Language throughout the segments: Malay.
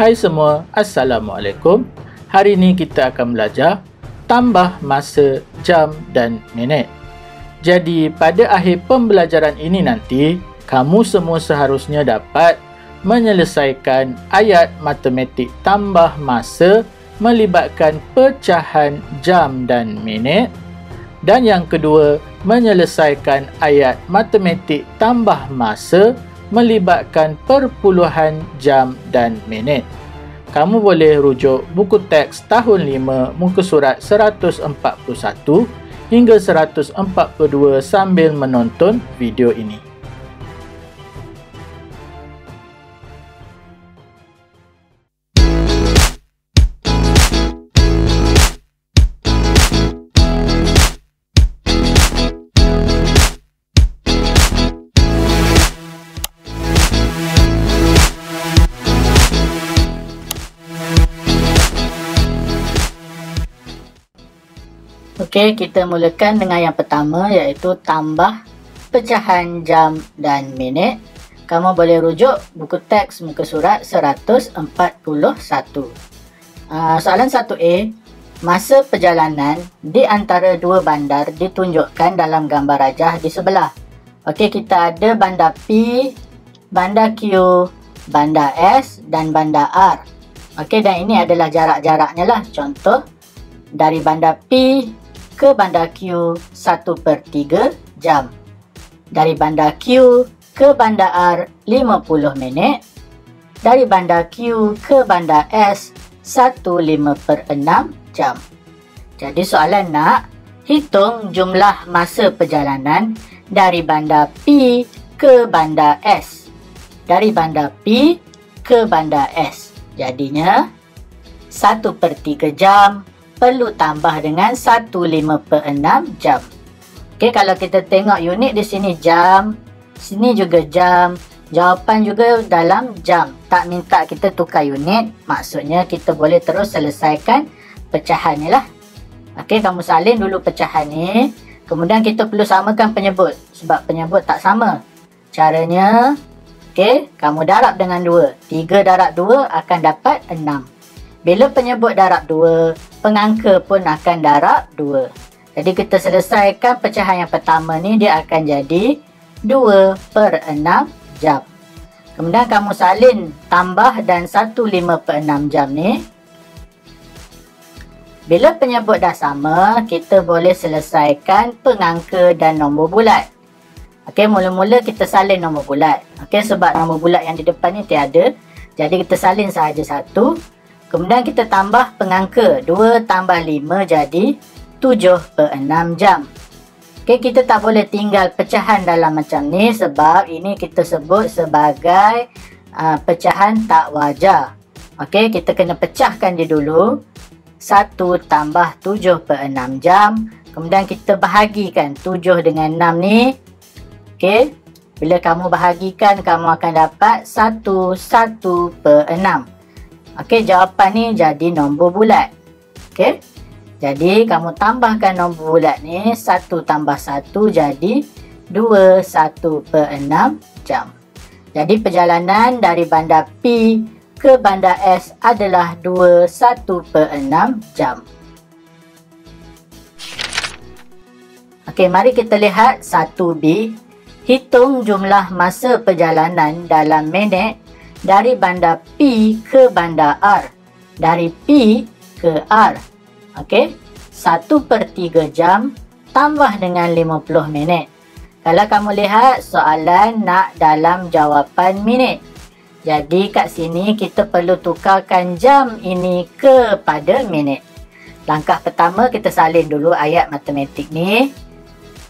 Hai semua, Assalamualaikum. Hari ini kita akan belajar tambah masa, jam dan minit. Jadi pada akhir pembelajaran ini nanti, kamu semua seharusnya dapat menyelesaikan ayat matematik tambah masa melibatkan pecahan jam dan minit. Dan yang kedua, menyelesaikan ayat matematik tambah masa melibatkan perpuluhan jam dan minit. Kamu boleh rujuk buku teks tahun 5 muka surat 141 hingga 142 sambil menonton video ini. Okey, kita mulakan dengan yang pertama iaitu tambah pecahan jam dan minit. Kamu boleh rujuk buku teks muka surat 141. Soalan 1A, masa perjalanan di antara dua bandar ditunjukkan dalam gambar rajah di sebelah. Okey, kita ada bandar P, bandar Q, bandar S dan bandar R. Okey, dan ini adalah jarak-jaraknya lah. Contoh, dari bandar P ke bandar Q 1/3 jam. Dari bandar Q ke bandar R 50 minit. Dari bandar Q ke bandar S 1/5/6 jam. Jadi soalan nak hitung jumlah masa perjalanan dari bandar P ke bandar S. Dari bandar P ke bandar S. Jadinya 1/3 jam perlu tambah dengan 1/5/6 jam. Okey, kalau kita tengok unit di sini jam, sini juga jam, jawapan juga dalam jam. Tak minta kita tukar unit, maksudnya kita boleh terus selesaikan pecahan ni lah. Okey, kamu salin dulu pecahan ni. Kemudian kita perlu samakan penyebut sebab penyebut tak sama. Caranya, okey, kamu darab dengan 2. 3 darab 2 akan dapat 6. Bila penyebut darab 2, pengangka pun akan darab 2. Jadi kita selesaikan pecahan yang pertama ni, dia akan jadi 2/6 jam. Kemudian kamu salin tambah dan 1/5/6 jam ni. Bila penyebut dah sama, kita boleh selesaikan pengangka dan nombor bulat. Okey, mula-mula kita salin nombor bulat. Okey, sebab nombor bulat yang di depan ni tiada. Jadi kita salin sahaja 1. Kemudian kita tambah pengangka. 2 tambah 5 jadi 7/6 jam. Okey, kita tak boleh tinggal pecahan dalam macam ni sebab ini kita sebut sebagai pecahan tak wajar. Okey, kita kena pecahkan dia dulu. 1 tambah 7/6 jam. Kemudian kita bahagikan 7 dengan 6 ni. Okey, bila kamu bahagikan, kamu akan dapat 1/6. Okey, jawapan ni jadi nombor bulat. Okey, jadi kamu tambahkan nombor bulat ni, 1 tambah 1 jadi 2 1/6 jam. Jadi perjalanan dari bandar P ke bandar S adalah 2 1/6 jam. Okey, mari kita lihat 1B. Hitung jumlah masa perjalanan dalam minit dari bandar P ke bandar R. Dari P ke R. Okey. 1/3 jam tambah dengan 50 minit. Kalau kamu lihat soalan nak dalam jawapan minit. Jadi kat sini kita perlu tukarkan jam ini kepada minit. Langkah pertama kita salin dulu ayat matematik ni.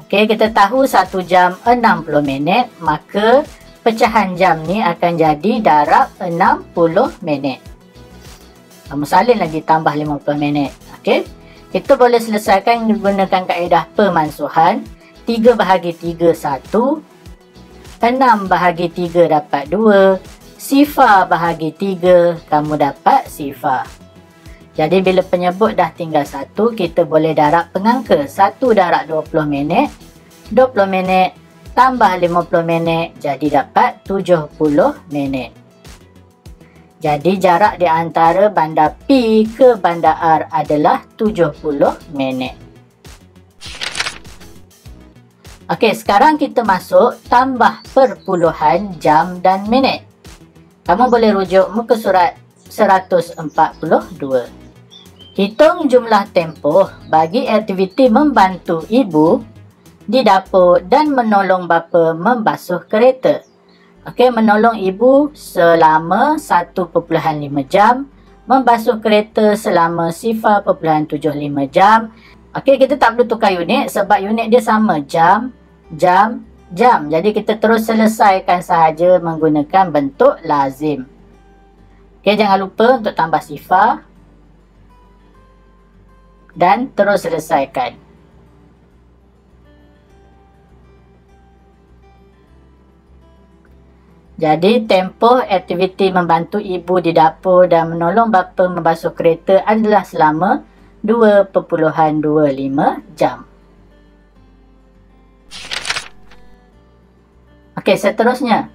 Okey, kita tahu 1 jam 60 minit. Maka pecahan jam ni akan jadi darab 60 minit. Kamu salin lagi tambah 50 minit. Okey. Kita boleh selesaikan menggunakan kaedah pemansuhan. 3 bahagi 3 1. 6 bahagi 3 dapat 2. Sifar bahagi 3 kamu dapat sifar. Jadi bila penyebut dah tinggal 1, kita boleh darab pengangka. 1 darab 20 minit. 20 minit tambah 50 minit jadi dapat 70 minit. Jadi jarak di antara bandar P ke bandar R adalah 70 minit. Okey, sekarang kita masuk tambah perpuluhan jam dan minit. Kamu boleh rujuk muka surat 142. Hitung jumlah tempoh bagi aktiviti membantu ibu di dapur dan menolong bapa membasuh kereta. Okey, menolong ibu selama 1.5 jam, membasuh kereta selama 0.75 jam. Okey, kita tak perlu tukar unit sebab unit dia sama, jam, jam, jam. Jadi kita terus selesaikan sahaja menggunakan bentuk lazim. Okey, jangan lupa untuk tambah sifar dan terus selesaikan. Jadi tempoh aktiviti membantu ibu di dapur dan menolong bapa membasuh kereta adalah selama 2.25 jam. Okey, seterusnya.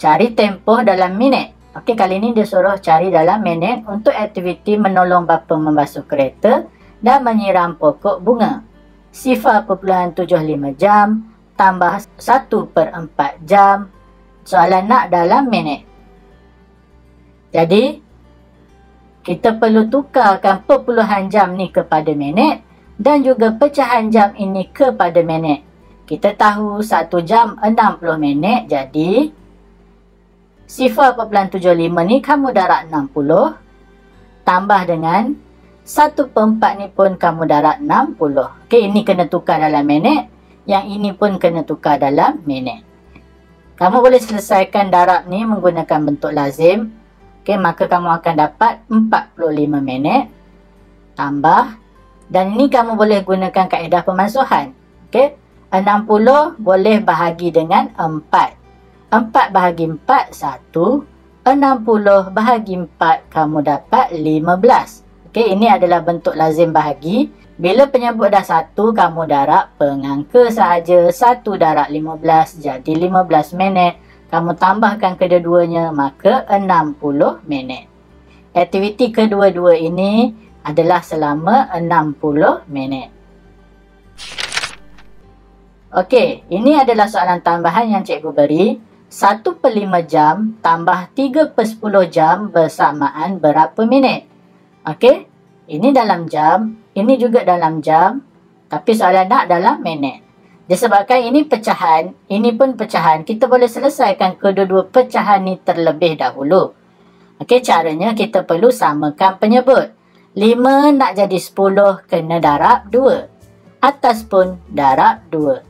Cari tempoh dalam minit. Okey, kali ini dia suruh cari dalam minit untuk aktiviti menolong bapa membasuh kereta dan menyiram pokok bunga. 0.75 jam tambah 1/4 jam. Soalan nak dalam minit. Jadi, kita perlu tukarkan perpuluhan jam ni kepada minit dan juga pecahan jam ini kepada minit. Kita tahu 1 jam 60 minit, jadi 0.75 ni kamu darab 60 tambah dengan 1/4 ni pun kamu darab 60. Okey, ini kena tukar dalam minit, yang ini pun kena tukar dalam minit. Kamu boleh selesaikan darab ni menggunakan bentuk lazim. Okey, maka kamu akan dapat 45 minit tambah, dan ini kamu boleh gunakan kaedah pemansuhan. Okey, 60 boleh bahagi dengan 4. 4 bahagi 4, 1. 60 bahagi 4, kamu dapat 15. Okey, ini adalah bentuk lazim bahagi. Bila penyebut dah 1, kamu darab pengangka sahaja. 1 darab 15, jadi 15 minit. Kamu tambahkan kedua-duanya, maka 60 minit. Aktiviti kedua-dua ini adalah selama 60 minit. Okey, ini adalah soalan tambahan yang cikgu beri. 1/5 jam tambah 3/10 jam bersamaan berapa minit? Okey, ini dalam jam, ini juga dalam jam, tapi soalan nak dalam minit. Disebabkan ini pecahan, ini pun pecahan, kita boleh selesaikan kedua-dua pecahan ni terlebih dahulu. Okey, caranya kita perlu samakan penyebut. 5 nak jadi 10 kena darab 2. Atas pun darab 2.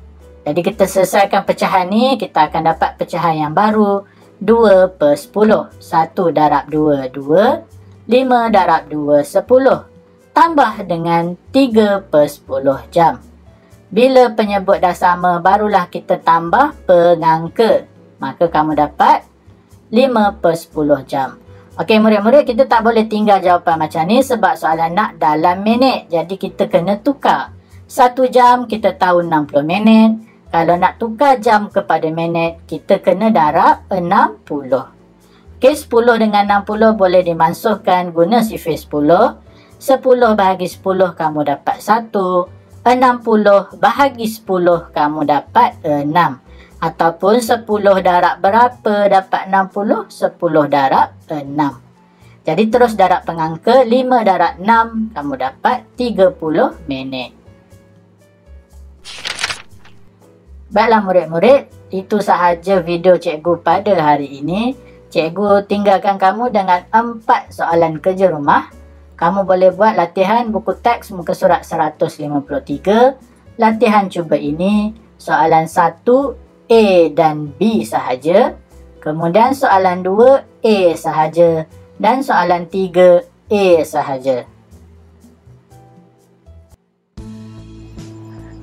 Jadi kita selesaikan pecahan ni, kita akan dapat pecahan yang baru. 2/10. 1 darab 2, 2. 5 darab 2, 10. Tambah dengan 3/10 jam. Bila penyebut dah sama, barulah kita tambah pengangka. Maka kamu dapat 5/10 jam. Okey, murid-murid, kita tak boleh tinggal jawapan macam ni sebab soalan nak dalam minit. Jadi kita kena tukar. 1 jam kita tahu 60 minit. Kalau nak tukar jam kepada minit, kita kena darab 60. Okey, 10 dengan 60 boleh dimansuhkan guna sifir 10. 10 bahagi 10 kamu dapat 1. 60 bahagi 10 kamu dapat 6. Ataupun 10 darab berapa dapat 60? 10 darab 6. Jadi terus darab pengangka, 5 darab 6 kamu dapat 30 minit. Baiklah murid-murid, itu sahaja video cikgu pada hari ini. Cikgu tinggalkan kamu dengan 4 soalan kerja rumah. Kamu boleh buat latihan buku teks muka surat 153. Latihan cuba ini, soalan 1 A dan B sahaja. Kemudian soalan 2 A sahaja. Dan soalan 3 A sahaja.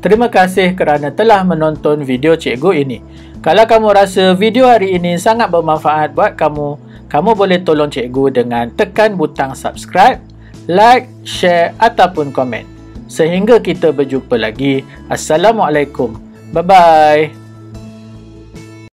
Terima kasih kerana telah menonton video cikgu ini. Kalau kamu rasa video hari ini sangat bermanfaat buat kamu, kamu boleh tolong cikgu dengan tekan butang subscribe, like, share ataupun komen. Sehingga kita berjumpa lagi. Assalamualaikum. Bye-bye.